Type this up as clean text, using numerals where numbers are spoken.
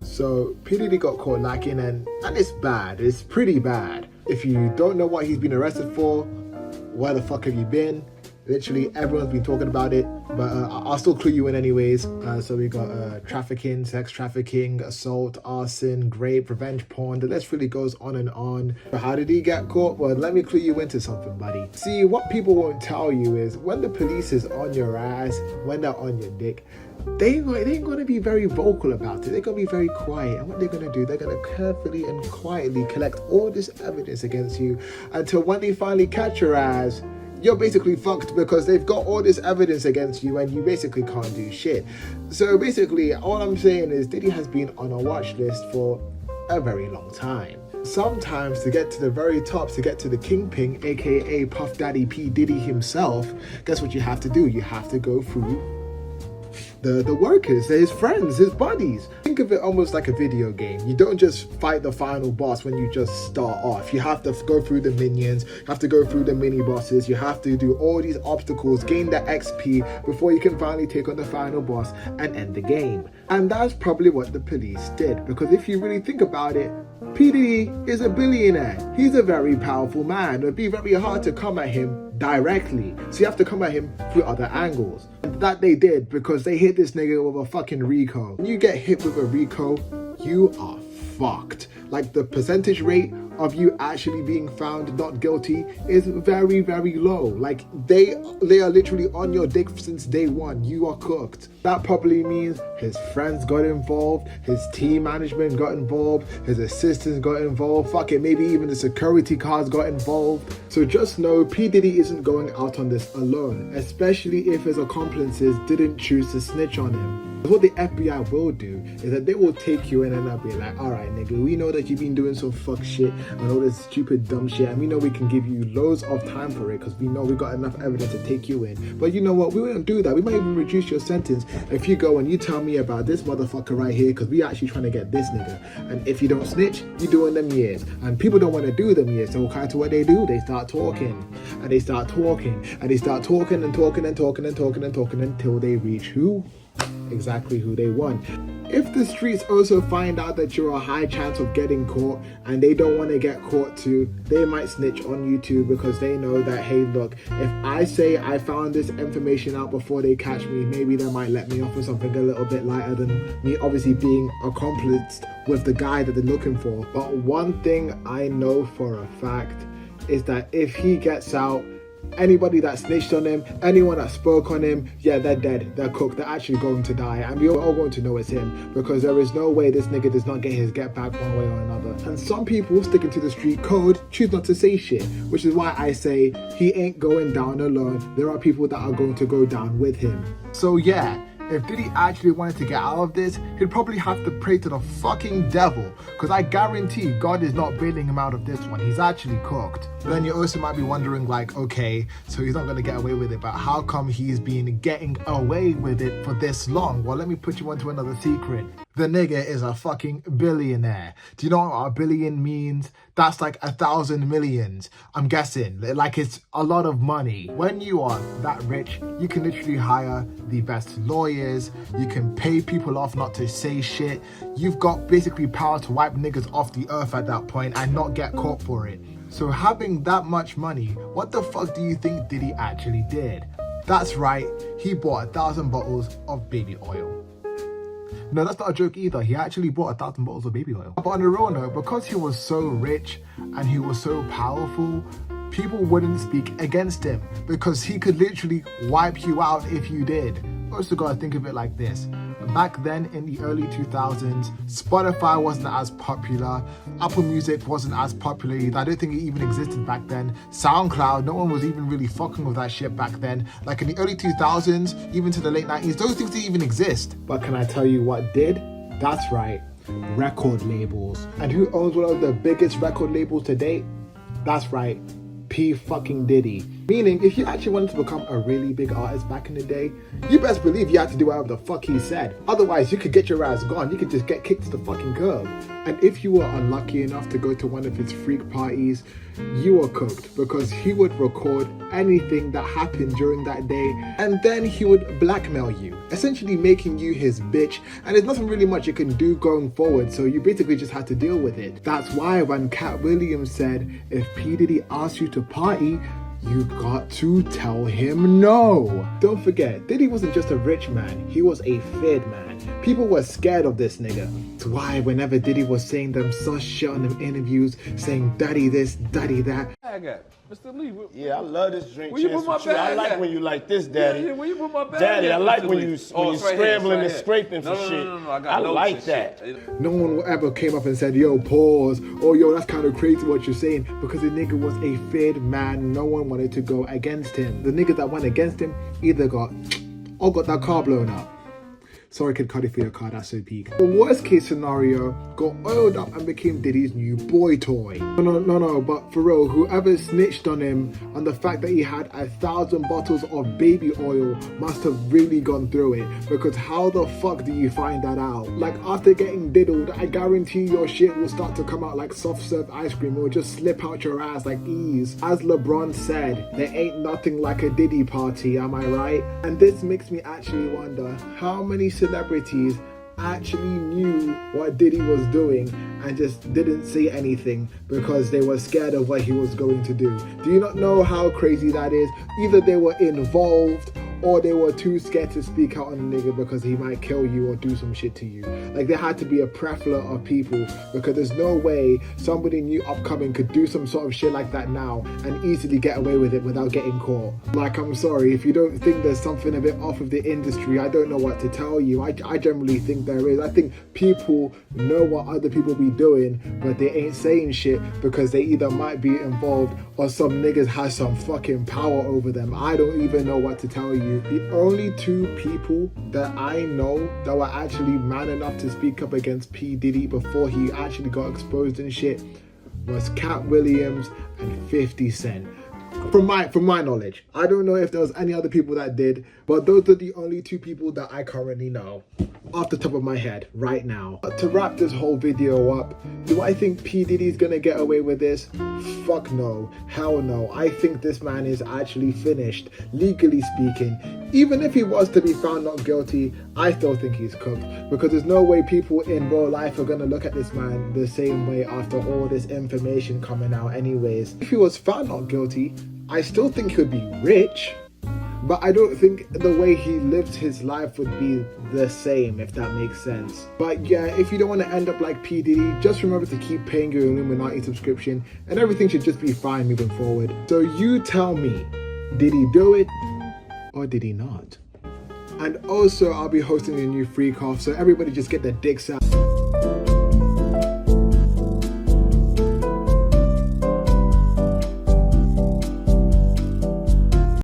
So P. Diddy got caught lacking, and it's bad. It's pretty bad. If you don't know what he's been arrested for, where the fuck have you been? Literally everyone's been talking about it, but I'll still clue you in anyways. So we got trafficking, sex trafficking, assault, arson, rape, revenge porn. The list really goes on and on. But how did he get caught? Well, let me clue you into something, buddy. See, what people won't tell you is when the police is on your ass, when they're on your dick, they ain't gonna be very vocal about it. They're gonna be very quiet. And what they're gonna do, they're gonna carefully and quietly collect all this evidence against you until when they finally catch your ass, you're basically fucked because they've got all this evidence against you and you basically can't do shit. So basically, all I'm saying is Diddy has been on a watch list for a very long time. Sometimes to get to the very top, to get to the kingpin, aka Puff Daddy P. Diddy himself, guess what you have to do? You have to go through the workers, his friends, his buddies. Think of it almost like a video game. You don't just fight the final boss when you just start off. You have to go through the minions, you have to go through the mini bosses, you have to do all these obstacles, gain the XP before you can finally take on the final boss and end the game. And that's probably what the police did, because if you really think about it, P. Diddy is a billionaire. He's a very powerful man. It'd be very hard to come at him directly. So you have to come at him through other angles. And that they did because they hit this nigga with a fucking RICO. When you get hit with a RICO, you are fucked. Like the percentage rate of you actually being found not guilty is very, very low. Like they are literally on your dick since day one. You are cooked. That probably means his friends got involved, his team management got involved, his assistants got involved, fuck it, maybe even the security guards got involved. So just know P. Diddy isn't going out on this alone, especially if his accomplices didn't choose to snitch on him. What the FBI will do is that they will take you in and they'll be like, alright nigga, we know that you've been doing some fuck shit and all this stupid dumb shit, and we know we can give you loads of time for it because we know we got enough evidence to take you in. But you know what, we won't do that. We might even reduce your sentence if you go and you tell me about this motherfucker right here, because we actually trying to get this nigga. And if you don't snitch, you're doing them years. And people don't want to do them years, so kind of what they do, they start talking and they start talking and they start talking and talking and talking and talking and talking until they reach who? Exactly who they want. If the streets also find out that you're a high chance of getting caught and they don't want to get caught too, they might snitch on you too, because they know that, hey look, if I say I found this information out before they catch me, maybe they might let me off with something a little bit lighter than me obviously being accomplice with the guy that they're looking for. But one thing I know for a fact is that if he gets out, anybody that snitched on him, anyone that spoke on him, yeah, they're dead, they're cooked, they're actually going to die, and we're all going to know it's him, because there is no way this nigga does not get his get back one way or another. And some people sticking to the street code choose not to say shit, which is why I say he ain't going down alone. There are people that are going to go down with him. So yeah, if Diddy actually wanted to get out of this, he'd probably have to pray to the fucking devil, because I guarantee God is not bailing him out of this one. He's actually cooked. But then you also might be wondering, like, okay, so he's not going to get away with it, but how come he's been getting away with it for this long? Well, let me put you onto another secret. The nigga is a fucking billionaire. Do you know what a billion means? That's like 1,000 millions, I'm guessing. Like, it's a lot of money. When you are that rich, you can literally hire the best lawyers. You can pay people off not to say shit. You've got basically power to wipe niggas off the earth at that point and not get caught for it. So having that much money, what the fuck do you think Diddy actually did? That's right, he bought 1,000 bottles of baby oil. No, that's not a joke either. He actually bought 1,000 bottles of baby oil. But on a real note, because he was so rich and he was so powerful, people wouldn't speak against him because he could literally wipe you out if you did. Also gotta think of it like this. Back then in the early 2000s, Spotify wasn't as popular, Apple Music wasn't as popular either. I don't think it even existed back then. SoundCloud, no one was even really fucking with that shit back then. Like in the early 2000s, even to the late 90s, those things didn't even exist. But can I tell you what did? That's right, record labels. And who owns one of the biggest record labels to date? That's right, P fucking Diddy. Meaning, if you actually wanted to become a really big artist back in the day, you best believe you had to do whatever the fuck he said. Otherwise, you could get your ass gone. You could just get kicked to the fucking curb. And if you were unlucky enough to go to one of his freak parties, you were cooked, because he would record anything that happened during that day, and then he would blackmail you, essentially making you his bitch. And there's nothing really much you can do going forward, so you basically just had to deal with it. That's why when Cat Williams said, if P. Diddy asks you to party, you got to tell him no. Don't forget, Diddy wasn't just a rich man, he was a feared man. People were scared of this nigga. That's why whenever Diddy was saying them sus shit on them interviews, saying daddy this, daddy that. I got Mr. Lee. Yeah, I love this drink. Where you put my bag I like at? when you like this, Daddy. Yeah, where you put my bag Daddy, at, I like Mr. when Lee? you Oh, it's right scrambling here, and it's right scraping here. for shit. No, I got I notes like and that. shit. No one ever came up and said, yo, pause, or yo, that's kind of crazy what you're saying, because the nigga was a feared man. No one wanted to go against him. The niggas that went against him either got that car blown up. Sorry, Kid Cudi, for your car, that's so peak. The worst case scenario, got oiled up and became Diddy's new boy toy. No, but for real, whoever snitched on him and the fact that he had 1,000 bottles of baby oil must have really gone through it, because how the fuck do you find that out? Like, after getting diddled, I guarantee your shit will start to come out like soft serve ice cream. It will just slip out your ass like ease. As LeBron said, there ain't nothing like a Diddy party, am I right? And this makes me actually wonder how many celebrities actually knew what Diddy was doing and just didn't say anything because they were scared of what he was going to do. Do you not know how crazy that is? Either they were involved or they were too scared to speak out on a nigga because he might kill you or do some shit to you. Like, there had to be a plethora of people, because there's no way somebody new upcoming could do some sort of shit like that now and easily get away with it without getting caught. Like, I'm sorry, if you don't think there's something a bit off with the industry, I don't know what to tell you. I generally think there is. I think people know what other people be doing, but they ain't saying shit because they either might be involved or some niggas has some fucking power over them. I don't even know what to tell you. The only two people that I know that were actually man enough to speak up against P. Diddy before he actually got exposed and shit was Cat Williams and 50 Cent. From my knowledge. I don't know if there was any other people that did, but those are the only two people that I currently know off the top of my head right now. But to wrap this whole video up, do I think P. Diddy's gonna get away with this? Fuck no. Hell no. I think this man is actually finished, legally speaking. Even if he was to be found not guilty, I still think he's cooked, because there's no way people in real life are gonna look at this man the same way after all this information coming out anyways. If he was found not guilty, I still think he'd be rich, but I don't think the way he lived his life would be the same, if that makes sense. But yeah, if you don't want to end up like P. Diddy, just remember to keep paying your Illuminati subscription and everything should just be fine moving forward. So you tell me, did he do it or did he not? And also, I'll be hosting a new freak off, so everybody just get their dicks out.